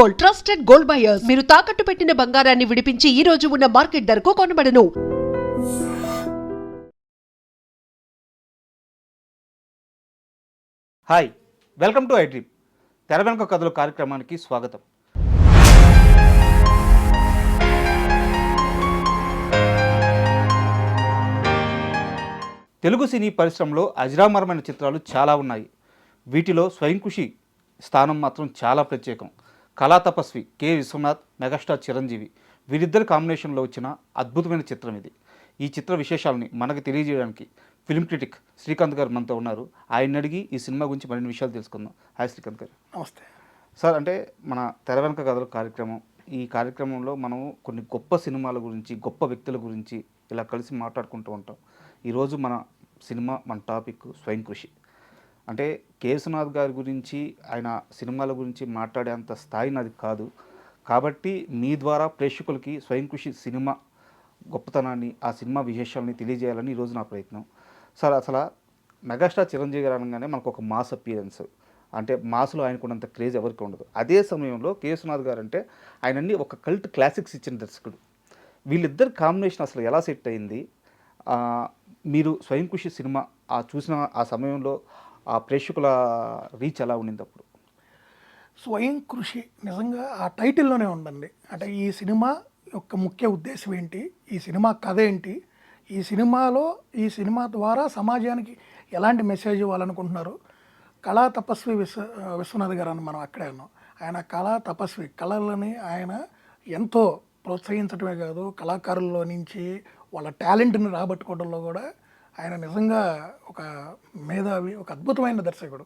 Gold, trusted gold buyers. మీరు తాకట్టు పెట్టిన బంగారాన్ని విడిపించి ఈ రోజు ఉన్న మార్కెట్ ధరకు కొనబడను. Hi, welcome to iDream. తెర వెనుక కథలు కార్యక్రమానికి స్వాగతం. తెలుగు సినీ పరిశ్రమలో అజరామరమైన చిత్రాలు చాలా ఉన్నాయి. వీటిలో స్వయం కృషి స్థానం మాత్రం చాలా ప్రత్యేకం. కళా తపస్వి కె విశ్వనాథ్, మెగాస్టార్ చిరంజీవి వీరిద్దరి కాంబినేషన్లో వచ్చిన అద్భుతమైన చిత్రం ఇది. ఈ చిత్ర విశేషాలని మనకు తెలియజేయడానికి ఫిల్మ్ క్రిటిక్ శ్రీకాంత్ గారు మనతో ఉన్నారు. ఆయన అడిగి ఈ సినిమా గురించి మరిన్ని విషయాలు తెలుసుకుందాం. హాయ్ శ్రీకాంత్ గారు. నమస్తే సార్. అంటే మన తెర వెనుక కథల కార్యక్రమం, ఈ కార్యక్రమంలో మనం కొన్ని గొప్ప సినిమాల గురించి, గొప్ప వ్యక్తుల గురించి ఇలా కలిసి మాట్లాడుకుంటూ ఉంటాం. ఈరోజు మన సినిమా, మన టాపిక్ స్వయం కృషి. అంటే కె విశ్వనాథ్ గారి గురించి, ఆయన సినిమాల గురించి మాట్లాడేంత స్థాయి నాది కాదు. కాబట్టి మీ ద్వారా ప్రేక్షకులకి స్వయం కృషి సినిమా గొప్పతనాన్ని, ఆ సినిమా విశేషాలని తెలియజేయాలని ఈరోజు నా ప్రయత్నం. సార్, అసలు మెగాస్టార్ చిరంజీవి గారు అనగానే మనకు ఒక మాస్ అపియరెన్స్, అంటే మాస్లో ఆయనకున్నంత క్రేజ్ ఎవరికి ఉండదు. అదే సమయంలో కె విశ్వనాథ్ గారు అంటే ఆయనన్ని ఒక కల్ట్ క్లాసిక్స్ ఇచ్చిన దర్శకుడు. వీళ్ళిద్దరు కాంబినేషన్ అసలు ఎలా సెట్ అయింది? మీరు స్వయం కృషి సినిమా చూసిన ఆ సమయంలో ఆ ప్రేక్షకుల రీచ్ ఎలా ఉండింది అప్పుడు? స్వయం కృషి నిజంగా ఆ టైటిల్లోనే ఉందండి. అంటే ఈ సినిమా యొక్క ముఖ్య ఉద్దేశం ఏంటి, ఈ సినిమా కథ ఏంటి, ఈ సినిమా ద్వారా సమాజానికి ఎలాంటి మెసేజ్ ఇవ్వాలనుకుంటున్నారు. కళా తపస్వి విశ్వనాథ్ గారు అని మనం అక్కడే ఉన్నాం. ఆయన కళా తపస్వి, కళలని ఆయన ఎంతో ప్రోత్సహించడమే కాదు, కళాకారుల్లో నుంచి వాళ్ళ టాలెంట్ని రాబట్టుకోవడంలో కూడా ఆయన నిజంగా ఒక మేధావి, ఒక అద్భుతమైన దర్శకుడు.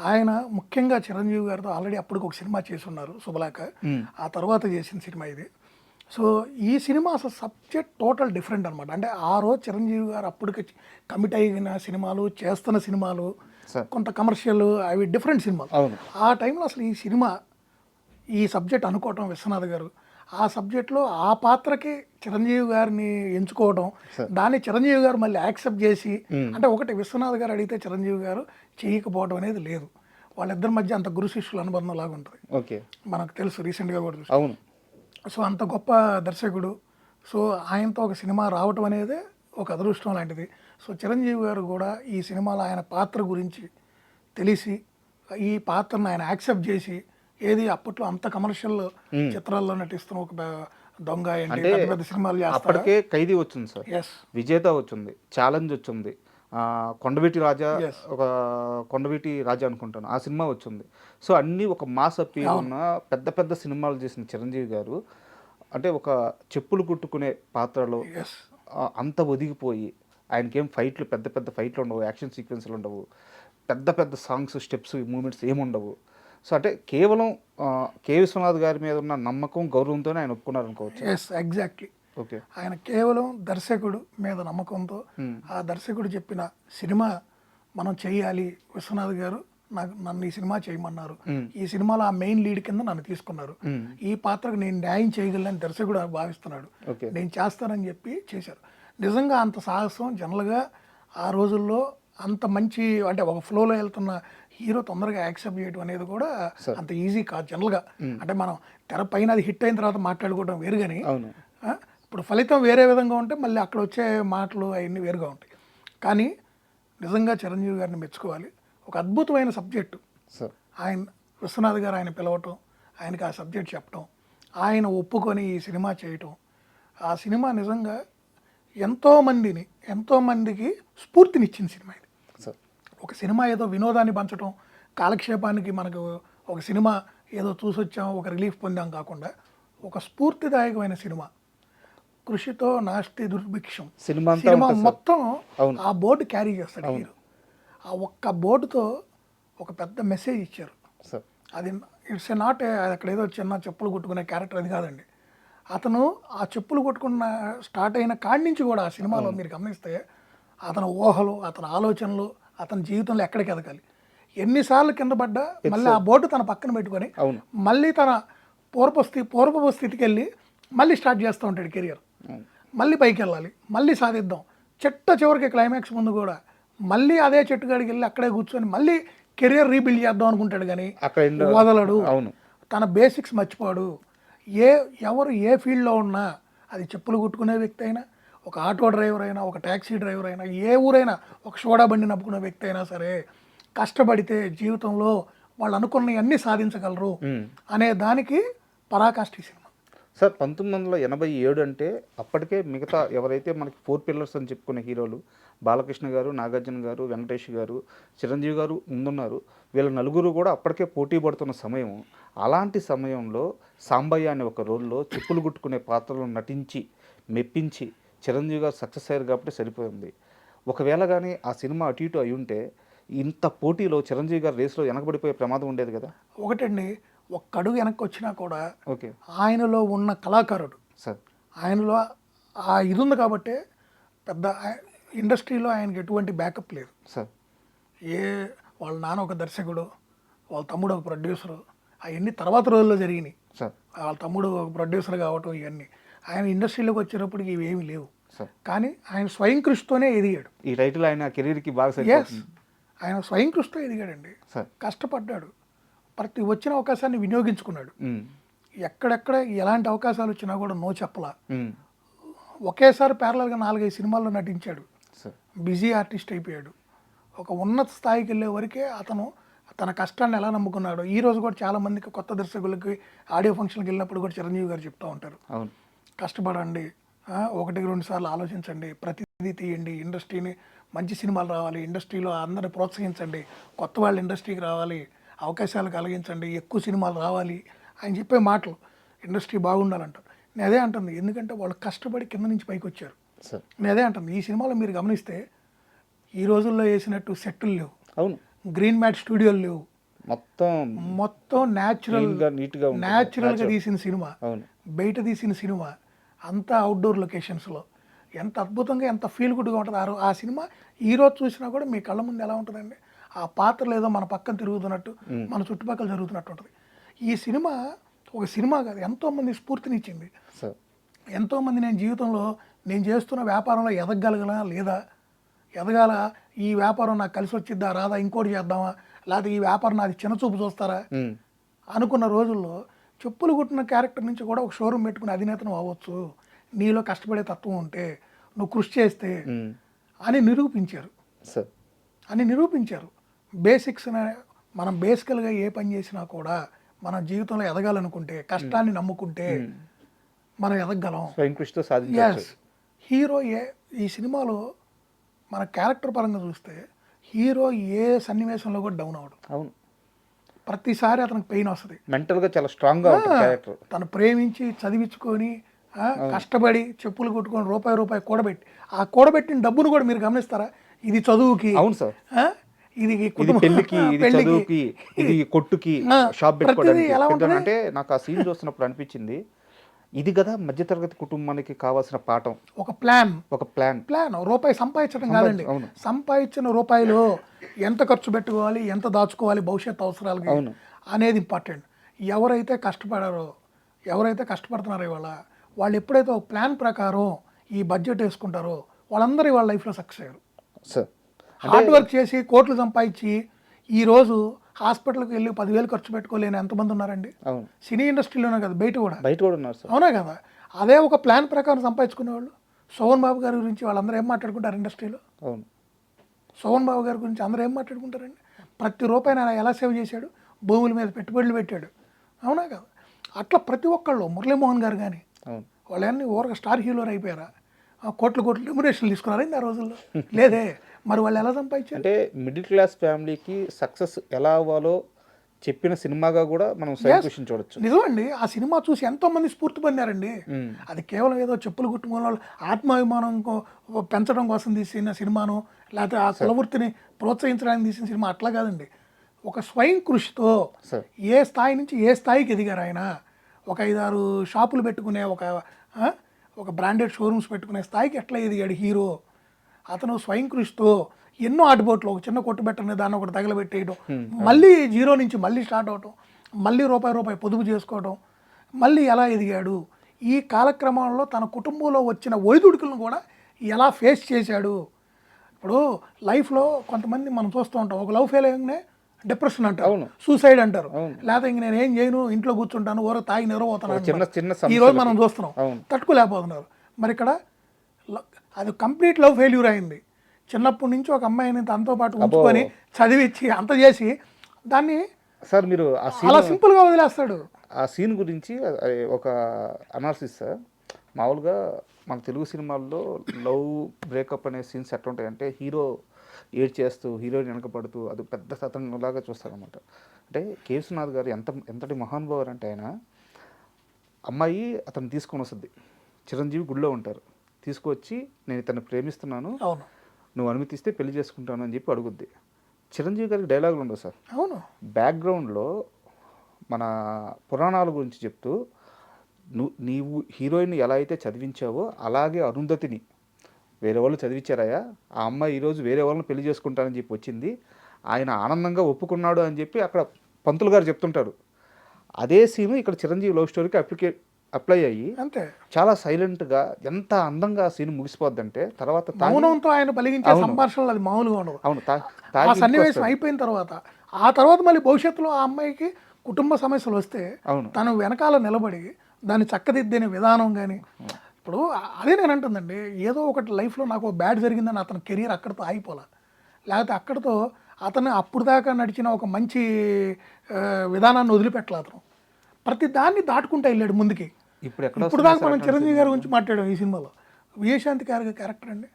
ఆయన ముఖ్యంగా చిరంజీవి గారితో ఆల్రెడీ అప్పటికి ఒక సినిమా చేసి ఉన్నారు, శుభలాక. ఆ తర్వాత చేసిన సినిమా ఇది. సో ఈ సినిమా అసలు సబ్జెక్ట్ టోటల్ డిఫరెంట్ అనమాట. అంటే ఆ రోజు చిరంజీవి గారు అప్పటికి కమిట్ అయిన సినిమాలు, చేస్తున్న సినిమాలు, కొంత కమర్షియల్, అవి డిఫరెంట్ సినిమాలు. ఆ టైంలో అసలు ఈ సబ్జెక్ట్ అనుకోవటం విశ్వనాథ్ గారు, ఆ సబ్జెక్ట్లో ఆ పాత్రకి చిరంజీవి గారిని ఎంచుకోవడం, దాన్ని చిరంజీవి గారు మళ్ళీ యాక్సెప్ట్ చేసి, అంటే ఒకటి విశ్వనాథ్ గారు అడిగితే చిరంజీవి గారు చేయకపోవడం అనేది లేదు. వాళ్ళిద్దరి మధ్య అంత గురు శిష్యుల అనుబంధం లాగా ఉంటుంది. ఓకే, మనకు తెలుసు, రీసెంట్గా కూడా చూసి. అవును. సో అంత గొప్ప దర్శకుడు. సో ఆయనతో ఒక సినిమా రావటం అనేది ఒక అదృష్టం లాంటిది. సో చిరంజీవి గారు కూడా ఈ సినిమాలో ఆయన పాత్ర గురించి తెలిసి, ఈ పాత్రను ఆయన యాక్సెప్ట్ చేసి, ఏది అప్పట్లో అంత కమర్షియల్ చిత్రాల్లో నటిస్తున్న ఒక దొంగ ఏంటి, పెద్ద పెద్ద సినిమాలు చేస్తాడు. ఖైదీ వచ్చింది సార్, విజేత వచ్చింది, ఛాలెంజ్ వచ్చింది, కొండవీటి రాజా అనుకుంటాను, ఆ సినిమా వచ్చింది. సో అన్నీ ఒక మాస్ అప్పీల్ ఉన్న పెద్ద పెద్ద సినిమాలు చేసిన చిరంజీవి గారు అంటే ఒక చెప్పులు కుట్టుకునే పాత్రలో అంత ఒదిగిపోయి, ఆయనకేం ఫైట్లు, పెద్ద పెద్ద ఫైట్లు ఉండవు, యాక్షన్ సీక్వెన్స్లు ఉండవు, పెద్ద పెద్ద సాంగ్స్, స్టెప్స్, మూమెంట్స్ ఏముండవు. సో అంటే కేవలం కె విశ్వనాథ్ గారి మీద ఉన్న నమ్మకం, గౌరవంతోనే ఆయన ఒప్పుకున్నారు అనుకోవచ్చు. ఎగ్జాక్ట్లీ. ఓకే, ఆయన కేవలం దర్శకుడు మీద నమ్మకంతో, ఆ దర్శకుడు చెప్పిన సినిమా మనం చేయాలి, విశ్వనాథ్ గారు నన్ను ఈ సినిమా చేయమన్నారు, ఈ సినిమాలో ఆ మెయిన్ లీడ్ కింద నన్ను తీసుకున్నారు, ఈ పాత్రకు నేను న్యాయం చేయగలని దర్శకుడు భావిస్తున్నాడు, నేను చేస్తానని చెప్పి చేశారు. నిజంగా అంత సాహసం జనరల్గా ఆ రోజుల్లో అంత మంచి, అంటే ఒక ఫ్లోలో వెళ్తున్న హీరో తొందరగా యాక్సెప్ట్ చేయడం అనేది కూడా అంత ఈజీ కాదు జనరల్గా. అంటే మనం తెర పైన అది హిట్ అయిన తర్వాత మాట్లాడుకోవడం వేరు, కానీ ఇప్పుడు ఫలితం వేరే విధంగా ఉంటే మళ్ళీ అక్కడ వచ్చే మాటలు అవన్నీ వేరుగా ఉంటాయి. కానీ నిజంగా చిరంజీవి గారిని మెచ్చుకోవాలి. ఒక అద్భుతమైన సబ్జెక్టు ఆయన విశ్వనాథ్ గారు ఆయన పిలవటం, ఆయనకి ఆ సబ్జెక్ట్ చెప్పడం, ఆయన ఒప్పుకొని ఈ సినిమా చేయటం, ఆ సినిమా నిజంగా ఎంతోమందికి స్ఫూర్తినిచ్చిన సినిమా ఇది. ఒక సినిమా ఏదో వినోదాన్ని పంచడం, కాలక్షేపానికి మనకు ఒక సినిమా ఏదో చూసొచ్చాం, ఒక రిలీఫ్ పొందాం కాకుండా ఒక స్ఫూర్తిదాయకమైన సినిమా. కృషితో నాస్తి దుర్భిక్షం సినిమా మొత్తం ఆ బోర్డు క్యారీ చేస్తాడు హీరో. ఆ ఒక్క బోర్డుతో ఒక పెద్ద మెసేజ్ ఇచ్చారు. అది ఇట్స్ నాట్ అక్కడ ఏదో చిన్న చెప్పులు కొట్టుకునే క్యారెక్టర్, అది కాదండి. అతను ఆ చెప్పులు కొట్టుకున్న స్టార్ట్ అయిన కాడి నుంచి కూడా ఆ సినిమాలో మీరు గమనిస్తే అతని ఊహలు, అతని ఆలోచనలు, అతని జీవితంలో ఎక్కడికి ఎదగాలి, ఎన్నిసార్లు కింద పడ్డా మళ్ళీ ఆ బోర్డు తన పక్కన పెట్టుకొని మళ్ళీ తన పూర్వపు స్థితికి వెళ్ళి మళ్ళీ స్టార్ట్ చేస్తూ ఉంటాడు కెరియర్. మళ్ళీ పైకి వెళ్ళాలి, మళ్ళీ సాధిద్దాం, చివరికి క్లైమాక్స్ ముందు కూడా మళ్ళీ అదే చెట్టు కాడికి వెళ్ళి అక్కడే కూర్చొని మళ్ళీ కెరియర్ రీబిల్డ్ చేద్దాం అనుకుంటాడు, కానీ వదలడు. తన బేసిక్స్ మర్చిపోడు. ఎవరు ఏ ఫీల్డ్లో ఉన్నా, అది చెప్పులు కుట్టుకునే వ్యక్తి అయినా, ఒక ఆటో డ్రైవర్ అయినా, ఒక ట్యాక్సీ డ్రైవర్ అయినా, ఏ ఊరైనా, ఒక సోడా బండి నప్పుకునే వ్యక్తి అయినా సరే, కష్టపడితే జీవితంలో వాళ్ళు అనుకున్నవన్నీ సాధించగలరు అనే దానికి పరాకాష్ఠ ఈ సినిమా. సార్ 1987 అంటే అప్పటికే మిగతా ఎవరైతే మనకి 4 పిల్లర్స్ అని చెప్పుకునే హీరోలు బాలకృష్ణ గారు, నాగార్జున గారు, వెంకటేష్ గారు, చిరంజీవి గారు ముందున్నారు. వీళ్ళ నలుగురు కూడా అప్పటికే పోటీ పడుతున్న సమయం. అలాంటి సమయంలో సాంబయ్య అనే ఒక రోల్లో చెప్పులు గుట్టుకునే పాత్రలో నటించి మెప్పించి చిరంజీవి గారు సక్సెస్ అయ్యారు కాబట్టి సరిపోయింది. ఒకవేళ కానీ ఆ సినిమా అటు ఇటు అయి ఉంటే ఇంత పోటీలో చిరంజీవి గారు రేసులో వెనకబడిపోయే ప్రమాదం ఉండేది కదా. ఒకటండి, ఒక్క అడుగు వెనక్కి వచ్చినా కూడా ఓకే ఆయనలో ఉన్న కళాకారుడు, సార్. ఆయనలో ఆ ఇది ఉంది కాబట్టి పెద్ద ఇండస్ట్రీలో ఆయనకి ఎటువంటి బ్యాకప్ లేదు సార్. వాళ్ళ నాన్న ఒక దర్శకుడు, వాళ్ళ తమ్ముడు ఒక ప్రొడ్యూసరు, అవన్నీ తర్వాత రోజుల్లో జరిగినాయి. సార్. వాళ్ళ తమ్ముడు ఒక ప్రొడ్యూసర్ కావటం ఇవన్నీ ఆయన ఇండస్ట్రీలోకి వచ్చేటప్పటికి ఇవేమీ లేవు. సార్. కానీ ఆయన స్వయం కృషితోనే ఎదిగాడు. ఈ టైటిల్ ఆయన కెరీర్కి బాగా ఎస్, సరిపోతుంది. ఆయన స్వయం కృషితో ఎదిగాడండి. సార్. కష్టపడ్డాడు, ప్రతి వచ్చిన అవకాశాన్ని వినియోగించుకున్నాడు. మ్మ్. ఎక్కడెక్కడ ఎలాంటి అవకాశాలు వచ్చినా కూడా నో చెప్పలా. మ్మ్. ఒకేసారి ప్యారలల్గా 4-5 సినిమాల్లో నటించాడు. సార్. బిజీ ఆర్టిస్ట్ అయిపోయాడు. ఒక ఉన్నత స్థాయికి వెళ్ళే వరకే అతను తన కష్టాన్ని ఎలా నమ్ముకున్నాడు. ఈ రోజు కూడా చాలామందికి కొత్త దర్శకులకి ఆడియో ఫంక్షన్కి వెళ్ళినప్పుడు కూడా చిరంజీవి గారు చెప్తూ ఉంటారు, అవును, కష్టపడండి, 1-2 సార్లు ఆలోచించండి, ప్రతిదీ తీయండి, ఇండస్ట్రీని మంచి సినిమాలు రావాలి, ఇండస్ట్రీలో అందరిని ప్రోత్సహించండి, కొత్త వాళ్ళు ఇండస్ట్రీకి రావాలి, అవకాశాలు కలిగించండి, ఎక్కువ సినిమాలు రావాలి ఆయన చెప్పే మాటలు ఇండస్ట్రీ బాగుండాలంటారు. నేను అదే అంటుంది, ఎందుకంటే వాళ్ళు కష్టపడి కింద నుంచి పైకి వచ్చారు. సార్. నేను అదే అంటుంది, ఈ సినిమాలో మీరు గమనిస్తే ఈ రోజుల్లో వేసినట్టు సెట్లు లేవు, అవును, గ్రీన్ మ్యాట్ స్టూడియోలు లేవు, మొత్తం న్యాచురల్గా తీసిన సినిమా, అవును, బయట తీసిన సినిమా, అంతా అవుట్డోర్ లొకేషన్స్లో ఎంత అద్భుతంగా ఎంత ఫీల్ గుడ్గా ఉంటుంది. ఆ సినిమా ఈరోజు చూసినా కూడా మీ కళ్ళ ముందు ఎలా ఉంటుందండి, ఆ పాత్రలు ఏదో మన పక్కన తిరుగుతున్నట్టు, మన చుట్టుపక్కల జరుగుతున్నట్టు ఉంటుంది. ఈ సినిమా ఒక సినిమా కాదు, ఎంతోమంది స్ఫూర్తినిచ్చింది. ఎంతోమంది నేను జీవితంలో నేను చేస్తున్న వ్యాపారంలో ఎదగగలగలా లేదా, ఎదగాల, ఈ వ్యాపారం నాకు కలిసి వచ్చిద్దా రాదా, ఇంకోటి చేద్దామా, లేకపోతే ఈ వ్యాపారం నాది చిన్నచూపు చూస్తారా అనుకున్న రోజుల్లో చెప్పులు కుట్టిన క్యారెక్టర్ నుంచి కూడా ఒక షోరూమ్ పెట్టుకుని అధినేతను అవ్వచ్చు, నీలో కష్టపడే తత్వం ఉంటే, నువ్వు కృషి చేస్తే అని నిరూపించారు. బేసిక్స్ మనం బేసికల్గా ఏ పని చేసినా కూడా మన జీవితంలో ఎదగాలనుకుంటే, కష్టాన్ని నమ్ముకుంటే మనం ఎదగలం. ఎస్, హీరో ఈ సినిమాలో మన క్యారెక్టర్ పరంగా చూస్తే హీరో ఏ సన్నివేశంలో కూడా డౌన్ అవడం. అవును, ప్రతిసారి అతనికి పెయిన్ వస్తుంది, మెంటల్గా చాలా స్ట్రాంగ్గా ఉంటుంది క్యారెక్టర్. తను ప్రేమించి చదివించుకొని కష్టపడి చెప్పులు కొట్టుకొని రూపాయి కూడబెట్టి, ఆ కూడబెట్టిన డబ్బును కూడా మీరు గమనిస్తారా, ఇది చదువుకి, అవును సార్, ఇది పెళ్లికి, ఇది చదువుకి, ఇది కొట్టుకి, షాప్ పెట్టుకోవడానికి. అంటే నాకు ఆ సీన్ చూస్తున్నప్పుడు అనిపించింది, ఇది కదా మధ్యతరగతి కుటుంబానికి కావాల్సిన పాఠం. ఒక ప్లాన్ రూపాయి సంపాదించడం కాదండి, సంపాదించిన రూపాయలు ఎంత ఖర్చు పెట్టుకోవాలి, ఎంత దాచుకోవాలి భవిష్యత్ అవసరాలకి అనేది ఇంపార్టెంట్. ఎవరైతే కష్టపడుతున్నారో వాళ్ళు ఎప్పుడైతే ఒక ప్లాన్ ప్రకారం ఈ బడ్జెట్ వేసుకుంటారో వాళ్ళందరూ వాళ్ళ లైఫ్లో సక్సెస్ అయ్యారు. హార్డ్ వర్క్ చేసి కోట్లు సంపాదించి ఈరోజు హాస్పిటల్కి వెళ్ళి 10,000 ఖర్చు పెట్టుకోలేని ఎంతమంది ఉన్నారండి. సినీ ఇండస్ట్రీలోనే కదా, బయట కూడా ఉన్నారు. అవునా కదా, అదే ఒక ప్లాన్ ప్రకారం సంపాదించుకునేవాళ్ళు. సోహన్ బాబు గారి గురించి వాళ్ళందరూ ఏం మాట్లాడుకుంటారు ఇండస్ట్రీలో, సోహన్ బాబు గారి గురించి అందరూ ఏం మాట్లాడుకుంటారండి. ప్రతి రూపాయి ఆయన ఎలా సేవ్ చేశాడు, భూముల మీద పెట్టుబడులు పెట్టాడు. అవునా కదా, అట్లా ప్రతి ఒక్కళ్ళు, మురళీమోహన్ గారు కానీ వాళ్ళన్నీ ఊరక స్టార్ హీరోలు అయిపోయారా, కోట్లు రెమ్యునరేషన్లు తీసుకున్నారా ఆ రోజుల్లో, లేదే. మరి వాళ్ళు ఎలా సంపాదించారు అంటే మిడిల్ క్లాస్ ఫ్యామిలీకి సక్సెస్ ఎలా అవ్వాలో చెప్పిన సినిమాగా కూడా మనం చూడొచ్చు. నిజమండి, ఆ సినిమా చూసి ఎంతో మంది స్ఫూర్తి పొందారండి. అది కేవలం ఏదో చెప్పులు కుట్టుకున్న వాళ్ళు ఆత్మాభిమానం పెంచడం కోసం తీసిన సినిమాను, లేకపోతే ఆ కులవృత్తిని ప్రోత్సహించడానికి తీసిన సినిమా అట్లా కాదండి. ఒక స్వయం కృషితో ఏ స్థాయి నుంచి ఏ స్థాయికి ఎదిగారు ఆయన. ఒక 5-6 షాపులు పెట్టుకునే, ఒక బ్రాండెడ్ షోరూమ్స్ పెట్టుకునే స్థాయికి ఎట్లా ఎదిగాడు హీరో. అతను స్వయం కృషితో ఎన్నో ఆటుపోట్లు, ఒక చిన్న కొట్టు పెట్టని దాన్ని ఒకటి తగలబెట్టేయడం, మళ్ళీ జీరో నుంచి మళ్ళీ స్టార్ట్ అవటం, మళ్ళీ రూపాయి పొదుపు చేసుకోవడం, మళ్ళీ ఎలా ఎదిగాడు. ఈ కాలక్రమంలో తన కుటుంబంలో వచ్చిన ఒడిదుడుకులను కూడా ఎలా ఫేస్ చేశాడు. ఇప్పుడు లైఫ్లో కొంతమంది మనం చూస్తూ ఉంటాం, ఒక లవ్ ఫెయిల్ అయ్యగానే డిప్రెషన్ అంటారు, అవును. సూసైడ్ అంటారు, అవును. లేకపోతే ఇంక నేను ఏం చేయను, ఇంట్లో కూర్చుంటాను, ఊర తాగి నిరవపోతాను చిన్న ఈ రోజు మనం చూస్తున్నాం. అవును. తట్టుకోలేకపోతున్నారు. మరి ఇక్కడ అది కంప్లీట్ లవ్ ఫెయిల్యూర్ అయింది. చిన్నప్పటి నుంచి ఒక అమ్మాయిని తనతో పాటు ఉంచుకొని చదివించి అంత చేసి దాన్ని సార్ మీరు అలా సింపుల్గా వదిలేస్తాడు. ఆ సీన్ గురించి ఒక అనాలిసిస్ సార్. మామూలుగా మన తెలుగు సినిమాల్లో లవ్ బ్రేకప్ అనే సీన్స్ ఎట్లా ఉంటాయంటే హీరో ఏడ్ చేస్తూ హీరోయిన్ వెనకపడుతూ అది పెద్ద తతంగంలాగా చూస్తారనమాట. అంటే కే విశ్వనాథ్ గారు ఎంతటి మహానుభావులు అంటే ఆయన అమ్మాయి అతను తీసుకొని వస్తుంది, చిరంజీవి గుడిలో ఉంటారు, తీసుకువచ్చి నేను ఇతన్ని ప్రేమిస్తున్నాను, అవును నువ్వు అనుమతిస్తే పెళ్లి చేసుకుంటాను అని చెప్పి అడుగుద్ది. చిరంజీవి గారికి డైలాగులు ఉండవు సార్. అవును బ్యాక్గ్రౌండ్లో మన పురాణాల గురించి చెప్తూ నీవు హీరోయిన్ ఎలా అయితే చదివించావో అలాగే అరుంధతిని వేరే వాళ్ళు చదివించారయ్యా, ఆ అమ్మాయి ఈరోజు వేరే వాళ్ళని పెళ్లి చేసుకుంటానని చెప్పి వచ్చింది, ఆయన ఆనందంగా ఒప్పుకున్నాడు అని చెప్పి అక్కడ పంతులు గారు చెప్తుంటారు. అదే సీను ఇక్కడ చిరంజీవి లవ్ స్టోరీకి అప్లై అయ్యి అంతే చాలా సైలెంట్గా ఎంత అందంగా ఆ సీన్ ముగిసిపోద్దంటే తర్వాత మౌనంతో ఆయన పలిగించే సంభాషణలు అది మామూలుగా ఉండదు. అవును ఆ సన్నివేశం అయిపోయిన తర్వాత మళ్ళీ భవిష్యత్తులో ఆ అమ్మాయికి కుటుంబ సమస్యలు వస్తే తను వెనకాల నిలబడి దాన్ని చక్కదిద్దిన విధానం కానీ, ఇప్పుడు అదే నేను అంటుందండి, ఏదో ఒకటి లైఫ్లో నాకు బ్యాడ్ జరిగిందని అతని కెరీర్ అక్కడితో ఆగిపోలే, లేకపోతే అక్కడితో అతను అప్పుడు దాకా నడిచిన ఒక మంచి విధానాన్ని వదిలిపెట్టలే. అతను ప్రతి దాన్ని దాటుకుంటూ వెళ్ళాడు ముందుకి. ఇప్పుడు దాకా మనం చిరంజీవి గారి గురించి మాట్లాడాం ఈ సినిమాలో. విజయశాంతి గారి క్యారెక్టర్ అండి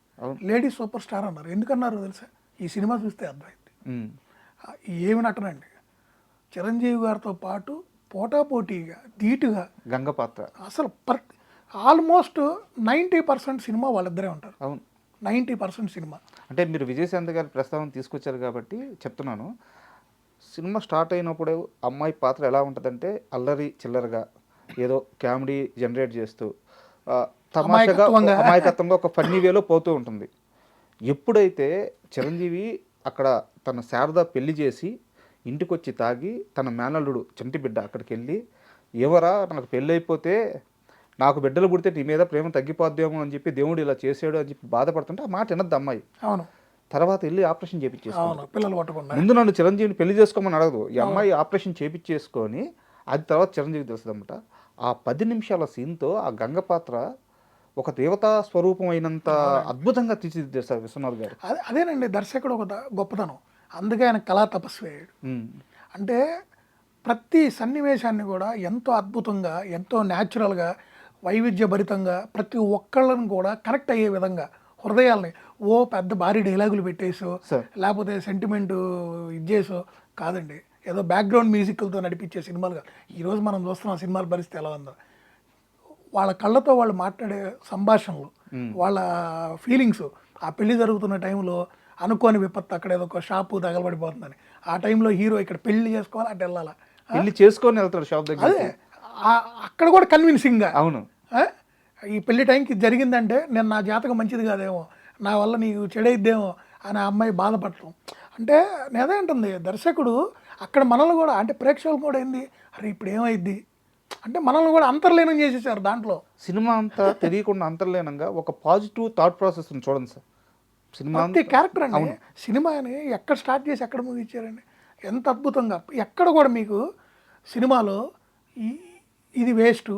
లేడీ సూపర్ స్టార్ అన్నారు. ఎందుకన్నారు తెలుసా? ఈ సినిమా చూస్తే అర్థమైంది. ఏమి నటనండి, చిరంజీవి గారితో పాటు పోటాపోటీగా ధీటుగా గంగపాత్ర అసలు ఆల్మోస్ట్ 90% సినిమా వాళ్ళిద్దరే ఉంటారు. అవును 90% సినిమా. అంటే మీరు విజయశాంతి గారి ప్రస్తావన తీసుకొచ్చారు కాబట్టి చెప్తున్నాను. సినిమా స్టార్ట్ అయినప్పుడు అమ్మాయి పాత్ర ఎలా ఉంటుందంటే అల్లరి చిల్లరగా ఏదో కామెడీ జనరేట్ చేస్తూ తమాషాగా అమాయకత్వంగా ఒక ఫన్నీ వేలో పోతూ ఉంటుంది. ఎప్పుడైతే చిరంజీవి అక్కడ తన శారద పెళ్లి చేసి ఇంటికి వచ్చి తాగి తన మేనల్లుడు చంటి బిడ్డ అక్కడికి వెళ్ళి ఎవరా నాకు పెళ్ళి అయిపోతే నాకు బిడ్డలు పుడితే నీ మీద ప్రేమ తగ్గిపోద్దేమో అని చెప్పి దేవుడు ఇలా చేసాడు అని చెప్పి బాధపడుతుంటే ఆ మాట వినద్దు అమ్మాయి. అవును. తర్వాత వెళ్ళి ఆపరేషన్ చేయించేసుకోవాలి. పిల్లలు పట్టుకున్నా ముందు నన్ను చిరంజీవిని పెళ్లి చేసుకోమని అడగదు. ఈ అమ్మాయి ఆపరేషన్ చేయించేసుకొని అది తర్వాత చిరంజీవి తెలుస్తుంది అనమాట. ఆ 10 నిమిషాల సీన్తో ఆ గంగ పాత్ర ఒక దేవతా స్వరూపం అయినంత అద్భుతంగా తీర్చిదిద్దారు సార్ విశ్వనాథ్ గారు. అదేనండి దర్శకుడు ఒక గొప్పతనం. అందుకే ఆయన కళా తపస్వి అయ్యాడు. అంటే ప్రతి సన్నివేశాన్ని కూడా ఎంతో అద్భుతంగా, ఎంతో న్యాచురల్గా, వైవిధ్యభరితంగా ప్రతి ఒక్కళ్ళని కూడా కనెక్ట్ అయ్యే విధంగా హృదయాల్ని పెద్ద భారీ డైలాగులు పెట్టేసో లేకపోతే సెంటిమెంట్ ఇచ్చేసో కాదండి, ఏదో బ్యాక్గ్రౌండ్ మ్యూజిక్లతో నడిపించే సినిమాలు కాదు. ఈరోజు మనం చూస్తున్నాం సినిమాల పరిస్థితి ఎలా ఉందో. వాళ్ళ కళ్ళతో వాళ్ళు మాట్లాడే సంభాషణలు, వాళ్ళ ఫీలింగ్స్, ఆ పెళ్లి జరుగుతున్న టైంలో అనుకోని విపత్తు, అక్కడ ఏదో ఒక షాపు తగలబడిపోతుందని, ఆ టైంలో హీరో ఇక్కడ పెళ్లి చేసుకోవాలి అంటే వెళ్ళాలా, పెళ్లి చేసుకొని వెళ్తాడు షాప్ దగ్గర. అదే అక్కడ కూడా కన్విన్సింగ్గా అవును ఈ పెళ్లి టైంకి జరిగిందంటే నేను నా జాతకం మంచిది కాదేమో, నా వల్ల నీకు చెడైద్దేమో అని ఆ అమ్మాయి బాధపడటం. అంటే నేనే అంటుంది దర్శకుడు అక్కడ మనల్ని కూడా, అంటే ప్రేక్షకులు కూడా ఏంది అరే ఇప్పుడు ఏమైద్ది అంటే మనల్ని కూడా అంతర్లీనం చేసేసారు దాంట్లో. సినిమా అంతా తెలియకుండా అంతర్లీనంగా ఒక పాజిటివ్ థాట్ ప్రాసెస్ చూడండి సార్. సినిమా ప్రతి క్యారెక్టర్ అండి, సినిమాని ఎక్కడ స్టార్ట్ చేసి ఎక్కడ ముగించారండి ఎంత అద్భుతంగా. ఎక్కడ కూడా మీకు సినిమాలో ఇది వేస్ట్,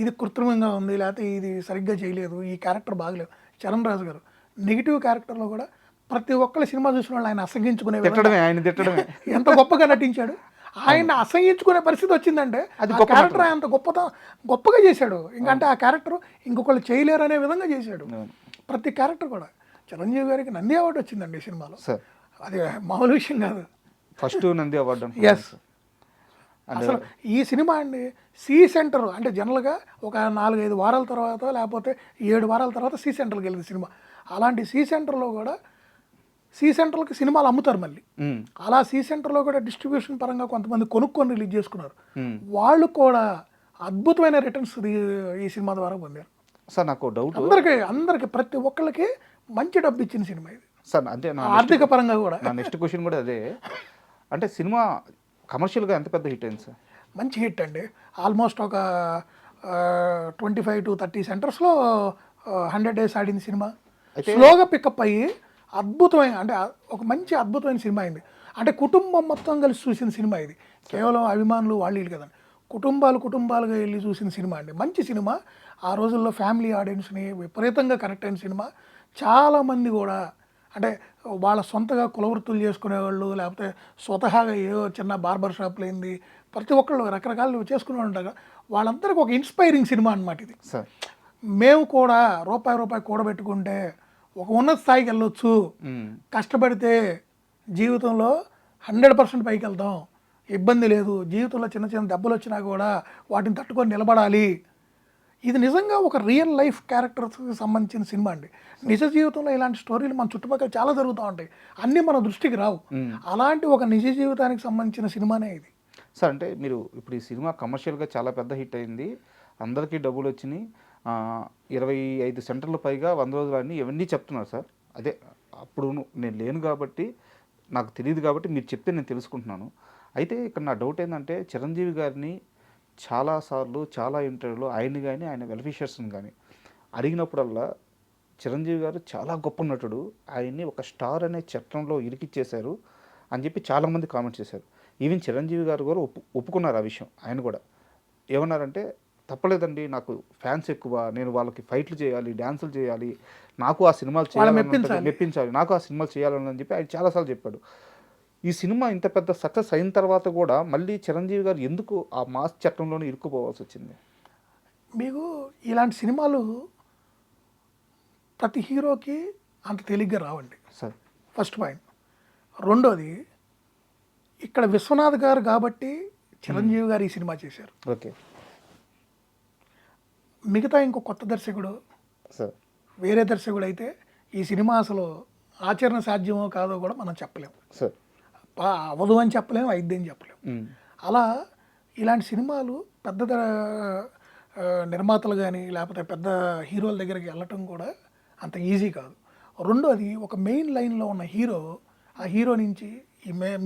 ఇది కృత్రిమంగా ఉంది, లేకపోతే ఇది సరిగ్గా చేయలేదు, ఈ క్యారెక్టర్ బాగలేదు. చరణ్ రాజు గారు నెగిటివ్ క్యారెక్టర్లో కూడా ప్రతి ఒక్కళ్ళ సినిమా చూసిన వాళ్ళు ఆయన అసహించుకునే ఎంత గొప్పగా నటించాడు. ఆయన అసహించుకునే పరిస్థితి వచ్చిందంటే అది క్యారెక్టర్ ఆయన గొప్పగా చేశాడు. ఇంకంటే ఆ క్యారెక్టర్ ఇంకొకళ్ళు చేయలేరు అనే విధంగా చేశాడు. ప్రతి క్యారెక్టర్ కూడా. చిరంజీవి గారికి నంది అవార్డు వచ్చిందండి ఈ సినిమాలో. అది మామూలు విషయం కాదు. First Nandi award. ఎస్. అసలు ఈ సినిమా అండి సి సెంటర్ అంటే జనరల్గా ఒక 4-5 వారాల తర్వాత లేకపోతే 7 వారాల తర్వాత సి సెంటర్కి వెళ్ళింది సినిమా. అలాంటి సి సెంటర్లో కూడా సి సెంటర్కి సినిమాలు అమ్ముతారు మళ్ళీ. అలా సి సెంటర్లో కూడా డిస్ట్రిబ్యూషన్ పరంగా కొంతమంది కొనుక్కొని రిలీజ్ చేసుకున్నారు. వాళ్ళు కూడా అద్భుతమైన రిటర్న్స్ ఈ సినిమా ద్వారా పొందారు. సార్ నాకు డౌట్, అందరికి ప్రతి ఒక్కళ్ళకి మంచి డబ్బు ఇచ్చిన సినిమా ఇది సార్. అంటే ఆర్థిక పరంగా కూడా. నా నెక్స్ట్ క్వశ్చన్ కూడా అదే, అంటే సినిమా కమర్షియల్గా ఎంత పెద్ద హిట్ అయింది సార్? మంచి హిట్ అండి. ఆల్మోస్ట్ ఒక 25 to 30 సెంటర్స్లో 100 days ఆడింది సినిమా. స్లోగా పికప్ అయ్యి అద్భుతమైన, అంటే ఒక మంచి అద్భుతమైన సినిమా అయింది. అంటే కుటుంబం మొత్తం కలిసి చూసిన సినిమా ఇది. కేవలం అభిమానులు వాళ్ళు వీళ్ళు కదండి, కుటుంబాలుగా వెళ్ళి చూసిన సినిమా అండి. మంచి సినిమా. ఆ రోజుల్లో ఫ్యామిలీ ఆడియన్స్ని విపరీతంగా కనెక్ట్ అయిన సినిమా. చాలామంది కూడా అంటే వాళ్ళ సొంతగా కులవృత్తులు చేసుకునేవాళ్ళు, లేకపోతే స్వతహాగా ఏవో చిన్న బార్బర్ షాప్లు ఏంది, ప్రతి ఒక్కళ్ళు రకరకాలు చేసుకునే ఉంటారు. వాళ్ళందరికీ ఒక ఇన్స్పైరింగ్ సినిమా అనమాట ఇది. సార్ మేము కూడా రూపాయి కూడబెట్టుకుంటే ఒక ఉన్నత స్థాయికి వెళ్ళొచ్చు, కష్టపడితే జీవితంలో 100% పైకి వెళ్తాం, ఇబ్బంది లేదు, జీవితంలో చిన్న చిన్న దెబ్బలు వచ్చినా కూడా వాటిని తట్టుకొని నిలబడాలి. ఇది నిజంగా ఒక రియల్ లైఫ్ క్యారెక్టర్స్కి సంబంధించిన సినిమా అండి. నిజ జీవితంలో ఇలాంటి స్టోరీలు మన చుట్టుపక్కల చాలా జరుగుతూ ఉంటాయి, అన్నీ మన దృష్టికి రావు. అలాంటి ఒక నిజ జీవితానికి సంబంధించిన సినిమానే ఇది. సార్ అంటే మీరు ఇప్పుడు ఈ సినిమా కమర్షియల్గా చాలా పెద్ద హిట్ అయింది, అందరికీ డబ్బులు వచ్చినాయి, 25 సెంటర్ల పైగా 100 రోజులు అని ఇవన్నీ చెప్తున్నారు సార్. అదే అప్పుడు నేను లేను కాబట్టి నాకు తెలియదు కాబట్టి మీరు చెప్తే నేను తెలుసుకుంటున్నాను. అయితే ఇక్కడ నా డౌట్ ఏంటంటే చిరంజీవి గారిని చాలాసార్లు చాలా ఇంటర్వ్యూలో ఆయన్ని కానీ ఆయన వెల్ఫిషర్స్ని కానీ అడిగినప్పుడల్లా చిరంజీవి గారు చాలా గొప్ప నటుడు, ఆయన్ని ఒక స్టార్ అనే చట్టంలో ఇరికిచ్చేశారు అని చెప్పి చాలామంది కామెంట్ చేశారు. ఈవెన్ చిరంజీవి గారు కూడా ఒప్పుకున్నారు ఆ విషయం. ఆయన కూడా ఏమన్నారంటే తప్పలేదండి, నాకు ఫ్యాన్స్ ఎక్కువ, నేను వాళ్ళకి ఫైట్లు చేయాలి, డ్యాన్సులు చేయాలి, నాకు ఆ సినిమాలు చేయాలని మెప్పించాలి, నాకు ఆ సినిమాలు చేయాలని చెప్పి ఆయన చాలాసార్లు చెప్పాడు. ఈ సినిమా ఇంత పెద్ద సక్సెస్ అయిన తర్వాత కూడా మళ్ళీ చిరంజీవి గారు ఎందుకు ఆ మాస్ చట్టంలోనే ఇరుక్కుపోవాల్సి వచ్చింది? మీకు ఇలాంటి సినిమాలు ప్రతి హీరోకి అంత తేలిగ్గా రావండి సార్, ఫస్ట్ పాయింట్. రెండోది, ఇక్కడ విశ్వనాథ్ గారు కాబట్టి చిరంజీవి గారు ఈ సినిమా చేశారు. ఓకే మిగతా ఇంకో కొత్త దర్శకుడు, సార్, వేరే దర్శకుడు అయితే ఈ సినిమా అసలు ఆచరణ సాధ్యమో కాదో కూడా మనం చెప్పలేము. సార్ అవ్వదు అని చెప్పలేము, అయిద్ది అని చెప్పలేము. అలా ఇలాంటి సినిమాలు పెద్ద నిర్మాతలు కానీ లేకపోతే పెద్ద హీరోల దగ్గరికి వెళ్ళటం కూడా అంత ఈజీ కాదు. రెండోది, ఒక మెయిన్ లైన్లో ఉన్న హీరో, ఆ హీరో నుంచి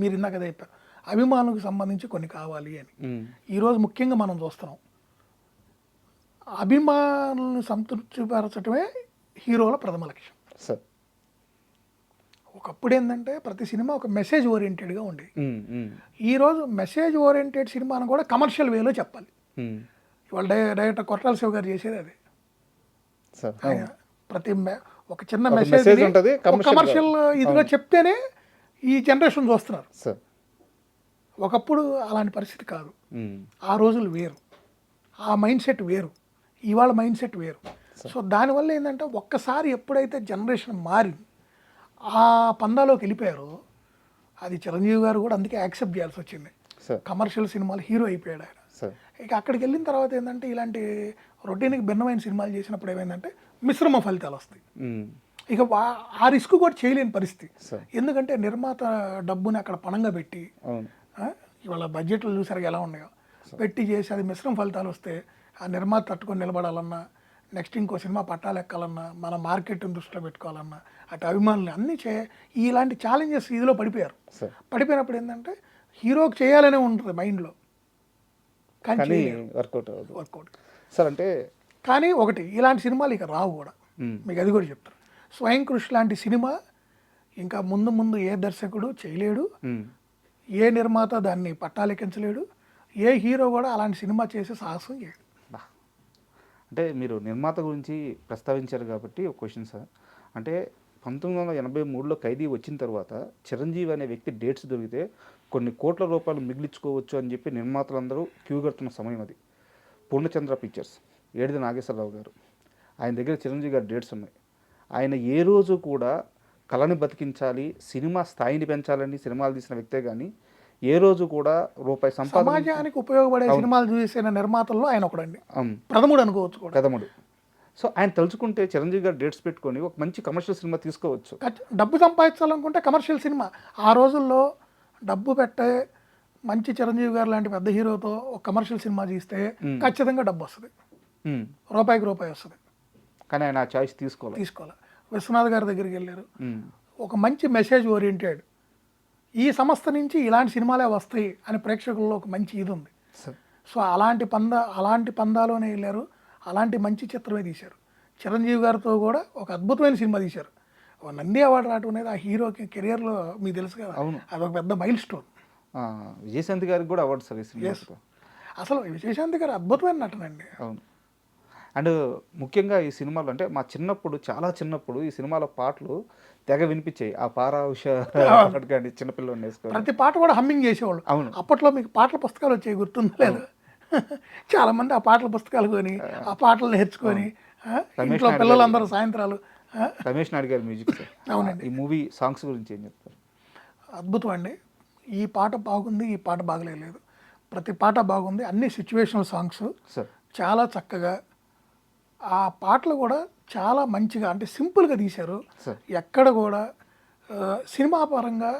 మీరు ఇందాక చెప్పారు అభిమానులకు సంబంధించి కొన్ని కావాలి అని. ఈరోజు ముఖ్యంగా మనం చూస్తున్నాం, అభిమానులను సంతృప్తిపరచడమే హీరోల ప్రథమ లక్ష్యం. సార్ ఒకప్పుడు ఏంటంటే ప్రతి సినిమా ఒక మెసేజ్ ఓరియంటెడ్గా ఉండేది. ఈరోజు మెసేజ్ ఓరియంటెడ్ సినిమాను కూడా కమర్షియల్ వేలో చెప్పాలి. ఇవాళ డైరెక్టర్ కొట్టాల శివ గారు చేసేది అదే. ప్రతి ఒక చిన్న మెసేజ్ కమర్షియల్ ఇదిలో చెప్తేనే ఈ జనరేషన్ చూస్తున్నారు. ఒకప్పుడు అలాంటి పరిస్థితి కాదు. ఆ రోజులు వేరు, ఆ మైండ్ సెట్ వేరు, ఇవాళ మైండ్ సెట్ వేరు. సో దానివల్ల ఏంటంటే ఒక్కసారి ఎప్పుడైతే జనరేషన్ మారి ఆ పందాలోకి వెళ్ళిపోయారో, అది చిరంజీవి గారు కూడా అందుకే యాక్సెప్ట్ చేయాల్సి వచ్చింది. కమర్షియల్ సినిమాలు హీరో అయిపోయాడు ఆయన. ఇక అక్కడికి వెళ్ళిన తర్వాత ఏంటంటే ఇలాంటి రొటీన్కి భిన్నమైన సినిమాలు చేసినప్పుడు ఏమైందంటే మిశ్రమ ఫలితాలు వస్తాయి. ఇక ఆ రిస్క్ కూడా చేయలేని పరిస్థితి. ఎందుకంటే నిర్మాత డబ్బుని అక్కడ పణంగా పెట్టి, ఇవాళ బడ్జెట్లు చూసారు ఎలా ఉన్నాయో, పెట్టి చేసి అది మిశ్రమ ఫలితాలు వస్తే ఆ నిర్మాత తట్టుకొని నిలబడాలన్నా, నెక్స్ట్ ఇంకో సినిమా పట్టాలెక్కాలన్నా, మన మార్కెట్ని దృష్టిలో పెట్టుకోవాలన్నా, అటు అభిమానులు అన్నీ ఇలాంటి ఛాలెంజెస్ ఇదిలో పడిపోయారు. పడిపోయినప్పుడు ఏంటంటే హీరోకి చేయాలనే ఉంటుంది మైండ్లో, కానీ వర్కౌట్ సార్. అంటే కానీ ఒకటి, ఇలాంటి సినిమాలు ఇక రావు కూడా, మీకు అది కూడా చెప్తారు. స్వయం కృషి లాంటి సినిమా ఇంకా ముందు ఏ దర్శకుడు చేయలేడు, ఏ నిర్మాత దాన్ని పట్టాలెక్కించలేడు, ఏ హీరో కూడా అలాంటి సినిమా చేసే సాహసం చేయడు. అంటే మీరు నిర్మాత గురించి ప్రస్తావించారు కాబట్టి ఒక క్వశ్చన్ సార్. అంటే 1983లో ఖైదీ వచ్చిన తర్వాత చిరంజీవి అనే వ్యక్తి డేట్స్ దొరికితే కొన్ని కోట్ల రూపాయలు మిగిలించుకోవచ్చు అని చెప్పి నిర్మాతలందరూ క్యూ కడుతున్న సమయం అది. పూర్ణచంద్ర పిక్చర్స్, ఏడిది నాగేశ్వరరావు గారు, ఆయన దగ్గర చిరంజీవి గారి డేట్స్ ఉన్నాయి. ఆయన ఏ రోజు కూడా కళని బతికించాలి, సినిమా స్థాయిని పెంచాలని సినిమాలు తీసిన వ్యక్తే కానీ ఏ రోజు కూడా రూపాయి సమాజానికి ఉపయోగపడే సినిమాలు చూసిన నిర్మాతల్లో ఆయన ఒకడండి, ప్రథముడు అనుకోవచ్చు కూడా. ప్రథముడు. సో ఆయన తలుచుకుంటే చిరంజీవి గారు డేట్స్ పెట్టుకొని ఒక మంచి కమర్షియల్ సినిమా తీసుకోవచ్చు. డబ్బు సంపాదించాలనుకుంటే కమర్షియల్ సినిమా, ఆ రోజుల్లో డబ్బు పెట్టే మంచి చిరంజీవి గారు లాంటి పెద్ద హీరోతో ఒక కమర్షియల్ సినిమా తీస్తే ఖచ్చితంగా డబ్బు వస్తుంది, రూపాయికి రూపాయి వస్తుంది. కానీ ఆయన ఆ చాయిస్ తీసుకోవాలి. విశ్వనాథ్ గారి దగ్గరికి వెళ్ళారు, ఒక మంచి మెసేజ్ ఓరియంటెడ్, ఈ సంస్థ నుంచి ఇలాంటి సినిమాలే వస్తాయి అని ప్రేక్షకుల్లో ఒక మంచి ఇది ఉంది. సో అలాంటి పందాలోనే వెళ్ళారు, అలాంటి మంచి చిత్రమే తీశారు. చిరంజీవి గారితో కూడా ఒక అద్భుతమైన సినిమా తీశారు. నంది అవార్డు రావడం అనేది ఆ హీరోకి కెరియర్లో మీకు తెలుసు కదా, అవును. అదొక పెద్ద మైల్ స్టోన్. విజయశాంతి గారికి కూడా అవార్డు సార్ ఈ సినిమాతో. అసలు విజయశాంతి గారు అద్భుతమైన నటనండి. అవును. అండ్ ముఖ్యంగా ఈ సినిమాలో అంటే మా చిన్నప్పుడు, చాలా చిన్నప్పుడు ఈ సినిమాలో పాటలు తెగ వినిపించాయి. ఆ పారా ఉష పాట కానీ చిన్నపిల్లని వేసుకొని. ప్రతి పాట కూడా హమ్మింగ్ చేసేవాళ్ళు. అవును. అప్పట్లో మీకు పాటల పుస్తకాలు వచ్చాయి, గుర్తుందా లేదు? చాలా మంది ఆ పాటల పుస్తకాలు కొని ఆ పాటలు నేర్చుకొని ఇంట్లో పిల్లలందరూ సాయంత్రాలు. రమేష్ నాయుడు గారి మ్యూజిక్ సార్. అవునండి. ఈ మూవీ సాంగ్స్ గురించి ఏం చెప్తారు? అద్భుతం అండి. ఈ పాట బాగుంది, ఈ పాట బాగలేదు, ప్రతి పాట బాగుంది. అన్ని సిచ్యువేషనల్ సాంగ్స్ సార్. చాలా చక్కగా, ఆ పాటలు కూడా చాలా మంచిగా అంటే సింపుల్గా తీశారు. సార్. ఎక్కడ కూడా సినిమా పరంగా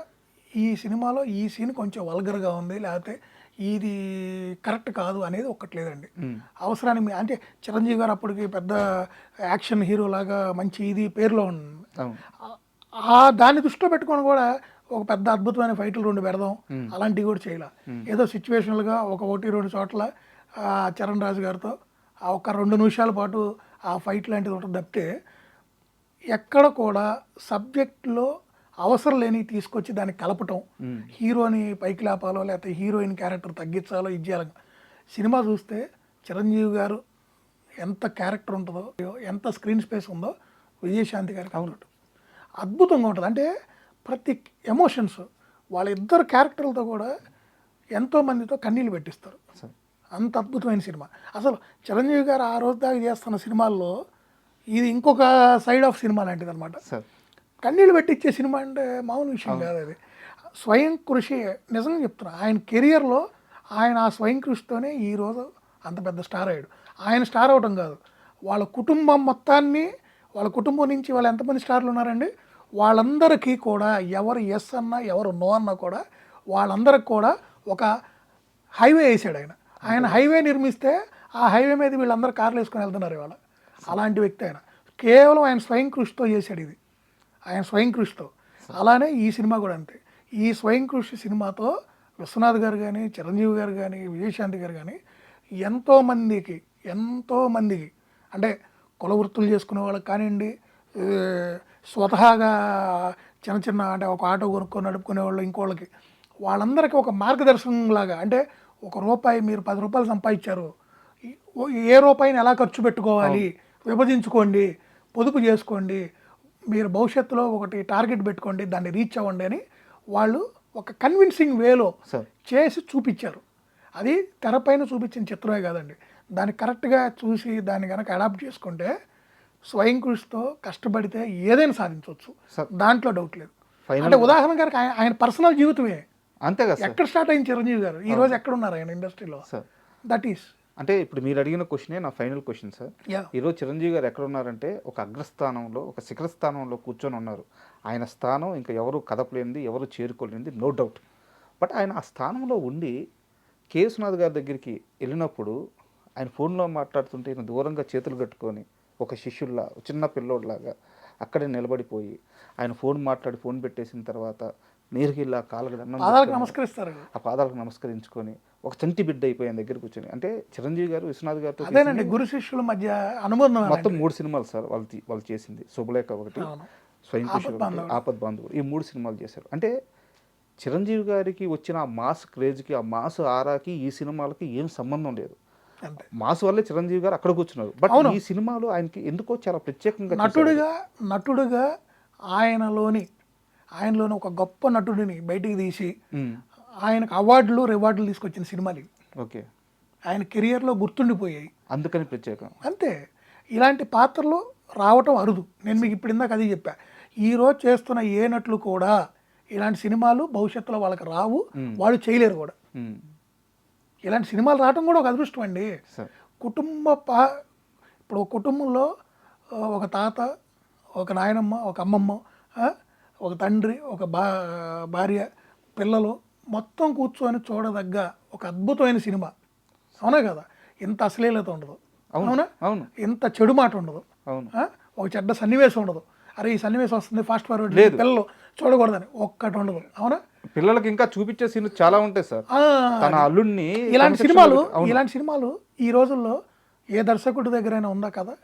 ఈ సినిమాలో ఈ సీన్ కొంచెం వల్గర్గా ఉంది, లేకపోతే ఇది కరెక్ట్ కాదు అనేది ఒక్కటి లేదండి. అవసరానికి అంటే చిరంజీవి గారు అప్పటికి పెద్ద యాక్షన్ హీరో లాగా మంచి ఇది పేరులో ఉంది. అవును. దాన్ని దృష్టిలో పెట్టుకొని కూడా ఒక పెద్ద అద్భుతమైన ఫైట్లు 2 పెడదాం అలాంటివి కూడా చేయాలి. ఏదో సిచ్యువేషనల్గా ఒకటి 2 చోట్ల చరణ్ రాజు గారితో ఒక 2 నిమిషాల పాటు ఆ ఫైట్ లాంటిది ఒకటి తప్పితే ఎక్కడ కూడా సబ్జెక్ట్లో అవసరం లేని తీసుకొచ్చి దాన్ని కలపటం, హీరోని పైకి లేపాలో లేకపోతే హీరోయిన్ క్యారెక్టర్ తగ్గించాలో ఇది చేయాలి. సినిమా చూస్తే చిరంజీవి గారు ఎంత క్యారెక్టర్ ఉంటుందో, ఎంత స్క్రీన్ స్పేస్ ఉందో విజయశాంతి గారికి అద్భుతంగా ఉంటుంది. అంటే ప్రతి ఎమోషన్స్ వాళ్ళిద్దరు క్యారెక్టర్లతో కూడా ఎంతోమందితో కన్నీళ్ళు పెట్టిస్తారు. అంత అద్భుతమైన సినిమా. అసలు చిరంజీవి గారు ఆ రోజు దాకా చేస్తున్న సినిమాల్లో ఇది ఇంకొక సైడ్ ఆఫ్ సినిమా లాంటిది అనమాట. కన్నీళ్ళు పెట్టించే సినిమా అంటే మామూలు విషయం కాదు అది. స్వయం కృషి, నిజంగా చెప్తున్నా, ఆయన కెరియర్లో ఆయన ఆ స్వయం కృషితోనే ఈరోజు అంత పెద్ద స్టార్ అయ్యాడు. ఆయన స్టార్ అవడం కాదు, వాళ్ళ కుటుంబం మొత్తాన్ని, వాళ్ళ కుటుంబం నుంచి వాళ్ళు ఎంతమంది స్టార్లు ఉన్నారండి, వాళ్ళందరికీ కూడా ఎవరు ఎస్ అన్నా ఎవరు నో అన్నా కూడా వాళ్ళందరికి కూడా ఒక హైవే వేసాడు ఆయన. ఆయన హైవే నిర్మిస్తే ఆ హైవే మీద వీళ్ళందరూ కార్లు వేసుకొని వెళ్తున్నారు ఇవాళ. అలాంటి వ్యక్తి ఆయన. కేవలం ఆయన స్వయం కృషితో చేశాడు ఇది, ఆయన స్వయం కృషితో. అలానే ఈ సినిమా కూడా అంతే. ఈ స్వయం కృషి సినిమాతో విశ్వనాథ్ గారు కానీ, చిరంజీవి గారు కానీ, విజయశాంతి గారు కానీ ఎంతోమందికి అంటే కుల వృత్తులు చేసుకునే వాళ్ళకి కానివ్వండి, స్వతహాగా చిన్న అంటే ఒక ఆటో కొనుక్కొని నడుపుకునే వాళ్ళు, ఇంకోళ్ళకి వాళ్ళందరికీ ఒక మార్గదర్శనంలాగా, అంటే ₹1 మీరు ₹10 సంపాదించారు, ఏ రూపాయిని ఎలా ఖర్చు పెట్టుకోవాలి, విభజించుకోండి, పొదుపు చేసుకోండి, మీరు భవిష్యత్తులో ఒకటి టార్గెట్ పెట్టుకోండి, దాన్ని రీచ్ అవ్వండి అని వాళ్ళు ఒక కన్విన్సింగ్ వేలో చేసి చూపించారు. అది తెరపైన చూపించిన చిత్రమే కాదండి, దాన్ని కరెక్ట్గా చూసి దాన్ని కనుక అడాప్ట్ చేసుకుంటే స్వయం కృషితో కష్టపడితే ఏదైనా సాధించవచ్చు, దాంట్లో డౌట్ లేదు. అంటే ఉదాహరణ గారికి ఆయన పర్సనల్ జీవితమే అంతే కదా. ఎక్కడ స్టార్ట్ అయింది చిరంజీవి గారు, ఈ రోజు ఎక్కడ ఉన్నారు ఆయన ఇండస్ట్రీలో, దట్ ఈస్. అంటే ఇప్పుడు మీరు అడిగిన క్వశ్చనే నా ఫైనల్ క్వశ్చన్ సార్. ఈరోజు చిరంజీవి గారు ఎక్కడ ఉన్నారంటే ఒక అగ్రస్థానంలో, ఒక శిఖర స్థానంలో కూర్చొని ఉన్నారు. ఆయన స్థానం ఇంకా ఎవరు కదపలేనిది, ఎవరు చేరుకోలేనిది, నో డౌట్. బట్ ఆయన ఆ స్థానంలో ఉండి కేసునాథ్ గారి దగ్గరికి వెళ్ళినప్పుడు ఆయన ఫోన్లో మాట్లాడుతుంటే ఈయన దూరంగా చేతులు కట్టుకొని ఒక శిష్యుల్లా, చిన్న పిల్లోడ్లాగా అక్కడే నిలబడిపోయి ఆయన ఫోన్ మాట్లాడి ఫోన్ పెట్టేసిన తర్వాత నేరుగా ఇలా పాదాలకు నమస్కరిస్తారు, ఆ పాదాలకు నమస్కరించుకొని ఒక చంటి బిడ్డ అయిపోయి ఆయన దగ్గర కూర్చొని. అంటే చిరంజీవి గారు విశ్వనాథ్ గారితో అదేనండి గురు శిష్యుల మధ్య అనుబంధం. మొత్తం 3 సినిమాలు సార్ వాళ్ళు చేసింది. శుభలేఖ ఒకటి, స్వయం కృషి ఒకటి, ఆపద్ బాంధవుడు, ఈ 3 సినిమాలు చేశారు. అంటే చిరంజీవి గారికి వచ్చిన ఆ మాస్ క్రేజ్కి, ఆ మాస్ ఆరాకి ఈ సినిమాలకి ఏం సంబంధం లేదు. మాస్ వల్లే చిరంజీవి గారు అక్కడ కూర్చున్నారు. బట్ ఈ సినిమాలో ఆయనకి ఎందుకో చాలా ప్రత్యేకంగా నటుడుగా ఆయనలోని ఒక గొప్ప నటుడిని బయటికి తీసి ఆయనకు అవార్డులు రివార్డులు తీసుకొచ్చిన సినిమాలు. ఓకే. ఆయన కెరియర్లో గుర్తుండిపోయాయి, అందుకని ప్రత్యేకం. అంతే. ఇలాంటి పాత్రలు రావటం అరుదు. నేను మీకు ఇప్పుడు ఇందాక అది చెప్పా, ఈరోజు చేస్తున్న ఏ నటులు కూడా ఇలాంటి సినిమాలు భవిష్యత్తులో వాళ్ళకి రావు, వాళ్ళు చేయలేరు కూడా. ఇలాంటి సినిమాలు రావటం కూడా ఒక అదృష్టం అండి. ఇప్పుడు ఒక కుటుంబంలో ఒక తాత, ఒక నాయనమ్మ, ఒక అమ్మమ్మ, ఒక తండ్రి, ఒక భార్య, పిల్లలు మొత్తం కూర్చొని చూడదగ్గ ఒక అద్భుతమైన సినిమా. అవునా కదా? ఇంత అశ్లీలత ఉండదు, అవునా? ఇంత చెడు మాట ఉండదు, ఒక చెడ్డ సన్నివేశం ఉండదు. అరే ఈ సన్నివేశం వస్తుంది ఫాస్ట్ ఫార్వర్డ్ లేదు, పిల్లలు చూడకూడదని ఒక్కటి ఉండదు, అవునా? పిల్లలకి ఇంకా చూపించే సీన్లు చాలా ఉంటాయి సార్. తన అల్లుడిని ఇలాంటి సినిమాలు ఈ రోజుల్లో ఏ దర్శకుడి దగ్గరైనా ఉందా కదా?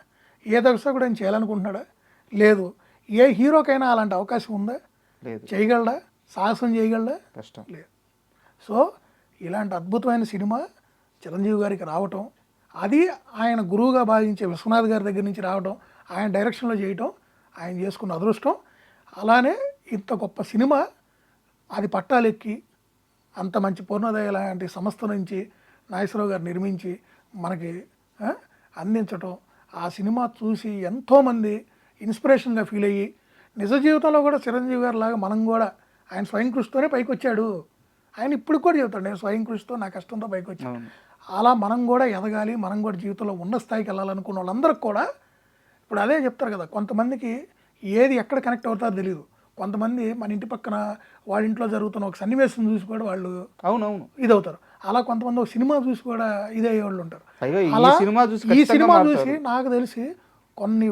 ఏ దర్శకుడు ఆయన చేయాలనుకుంటున్నాడా? లేదు. ఏ హీరోకైనా అలాంటి అవకాశం ఉందా? లేదు, చేయగలడా? సాహసం చేయగలడా? కష్టం. లేదు. సో ఇలాంటి అద్భుతమైన సినిమా చిరంజీవి గారికి రావటం, అది ఆయన గురువుగా భావించే విశ్వనాథ్ గారి దగ్గర నుంచి రావటం, ఆయన డైరెక్షన్లో చేయటం ఆయన చేసుకున్న అదృష్టం. అలానే ఇంత గొప్ప సినిమా అది పట్టాలెక్కి అంత మంచి పూర్ణోదయ లాంటి సంస్థ నుంచి నాగేశ్వరరావు గారు నిర్మించి మనకి అందించటం, ఆ సినిమా చూసి ఎంతోమంది ఇన్స్పిరేషన్గా ఫీల్ అయ్యి నిజ జీవితంలో కూడా చిరంజీవి గారి లాగా మనం కూడా ఆయన స్వయం కృషితోనే పైకి వచ్చాడు. ఆయన ఇప్పుడు కూడా చెబుతాడు, నేను స్వయం కృషితో నా కష్టంతో పైకి వచ్చాను. అలా మనం కూడా ఎదగాలి, మనం కూడా జీవితంలో ఉన్న స్థాయికి వెళ్ళాలనుకున్న వాళ్ళందరికీ కూడా ఇప్పుడు అదే చెప్తారు కదా, కొంతమందికి ఏది ఎక్కడ కనెక్ట్ అవుతారో తెలియదు. కొంతమంది మన ఇంటి పక్కన వాళ్ళ ఇంట్లో జరుగుతున్న ఒక సన్నివేశం చూసి కూడా వాళ్ళు అవునవును ఇదవుతారు. అలా కొంతమంది ఒక సినిమా చూసి కూడా ఇదే వాళ్ళు ఉంటారు. అలా ఈ సినిమా చూసి నాకు తెలిసి కొన్ని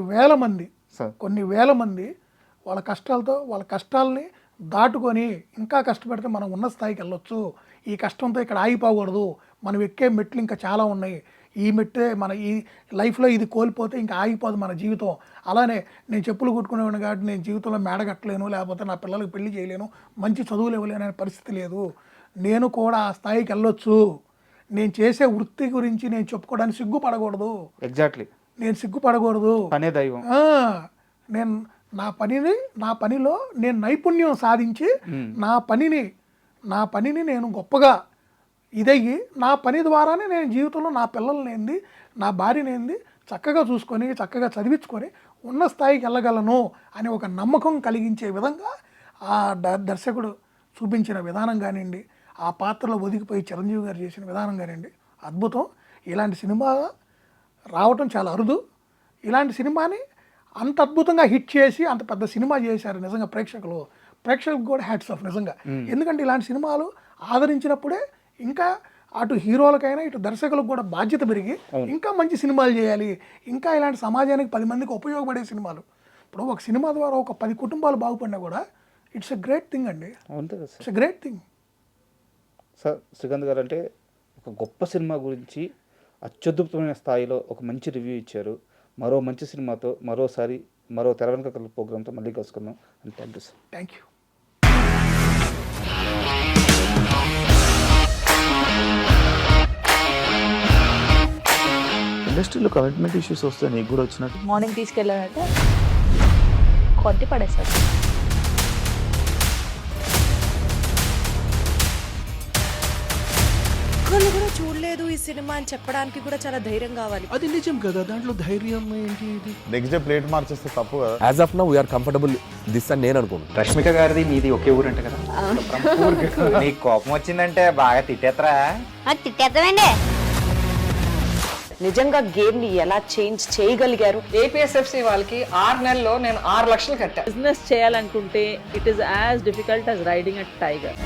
వేల మంది వాళ్ళ కష్టాలతో వాళ్ళ కష్టాలని దాటుకొని ఇంకా కష్టపడితే మనం ఉన్న స్థాయికి వెళ్ళొచ్చు, ఈ కష్టంతో ఇక్కడ ఆగిపోకూడదు, మనం ఎక్కే మెట్లు ఇంకా చాలా ఉన్నాయి, ఈ మెట్టే మన ఈ లైఫ్లో ఇది కోల్పోతే ఇంకా ఆగిపోదు మన జీవితం. అలానే నేను చెప్పులు కుట్టుకునేవాడిని కాబట్టి నేను జీవితంలో మేడ కట్టలేను, లేకపోతే నా పిల్లలకి పెళ్లి చేయలేను, మంచి చదువులు ఇవ్వలేను అనే పరిస్థితి లేదు. నేను కూడా ఆ స్థాయికి వెళ్ళొచ్చు. నేను చేసే వృత్తి గురించి నేను చెప్పుకోవడానికి సిగ్గుపడకూడదు. ఎగ్జాక్ట్లీ, నేను సిగ్గుపడకూడదు. పనే దైవం. నేను నా పనిలో నేను నైపుణ్యం సాధించి నా పనిని నేను గొప్పగా ఇదయ్యి నా పని ద్వారానే నేను జీవితంలో నా పిల్లలనేంది నా భార్యనేంది చక్కగా చూసుకొని చక్కగా చదివించుకొని ఉన్న స్థాయికి వెళ్ళగలను అనే ఒక నమ్మకం కలిగించే విధంగా ఆ దర్శకుడు చూపించిన విధానం కానివ్వండి, ఆ పాత్రలో ఒదిగిపోయి చిరంజీవి గారు చేసిన విధానం కానివ్వండి, అద్భుతం. ఇలాంటి సినిమా రావటం చాలా అరుదు. ఇలాంటి సినిమాని అంత అద్భుతంగా హిట్ చేసి అంత పెద్ద సినిమా చేశారు నిజంగా ప్రేక్షకులకు కూడా హ్యాట్స్ ఆఫ్ నిజంగా. ఎందుకంటే ఇలాంటి సినిమాలు ఆదరించినప్పుడే ఇంకా అటు హీరోలకైనా ఇటు దర్శకులకు కూడా బాధ్యత పెరిగి ఇంకా మంచి సినిమాలు చేయాలి, ఇంకా ఇలాంటి సమాజానికి 10 మందికి ఉపయోగపడే సినిమాలు. ఇప్పుడు ఒక సినిమా ద్వారా ఒక 10 కుటుంబాలు బాగుపడినా కూడా ఇట్స్ ఎ గ్రేట్ థింగ్ అండి. It's a great thing. Sir Srikanth గారు అంటే ఒక గొప్ప సినిమా గురించి అత్యద్భుతమైన స్థాయిలో ఒక మంచి రివ్యూ ఇచ్చారు. మరో మంచి సినిమాతో మరోసారి మరో తెర వెనుక కథల ప్రోగ్రామ్తో మళ్ళీ కలుసుకుందాం. And thank you sir. Thank you. ఇండస్ట్రీలో కమిట్మెంట్ ఇష్యూస్ వస్తే నీకు కూడా వచ్చినట్టు మార్నింగ్ తీసుకెళ్ళాడంటే కొట్టి పడేస్తాడు. ఒక్కళ్ళు కూడా చూడలేదు ఈ సినిమా అని చెప్పడానికి కూడా చాలా ధైర్యం కావాలి. అది నిజం కదా, దాంట్లో ధైర్యం ఏంటి? ఇది నెక్స్ట్ డే ప్లేట్ మార్చేస్తే తప్పు కదా. As of now we are comfortable this అని నేను అనుకుంటున్నాను. రష్మిక గారిది మీది ఒకే ఊరంట కదా? నీకు కోపం వచ్చిందంటే బాగా తిట్టేత్తరా? తిట్టేద్దామండి. నిజంగా గేమ్ ని ఎలా చేంజ్ చేయగలిగారు? ఏపీఎస్ఎఫ్సి వాళ్ళకి 6 నెలల్లో నేను 6 లక్షలు కట్టా. బిజినెస్ చేయాలనుకుంటే it is as difficult as riding a tiger.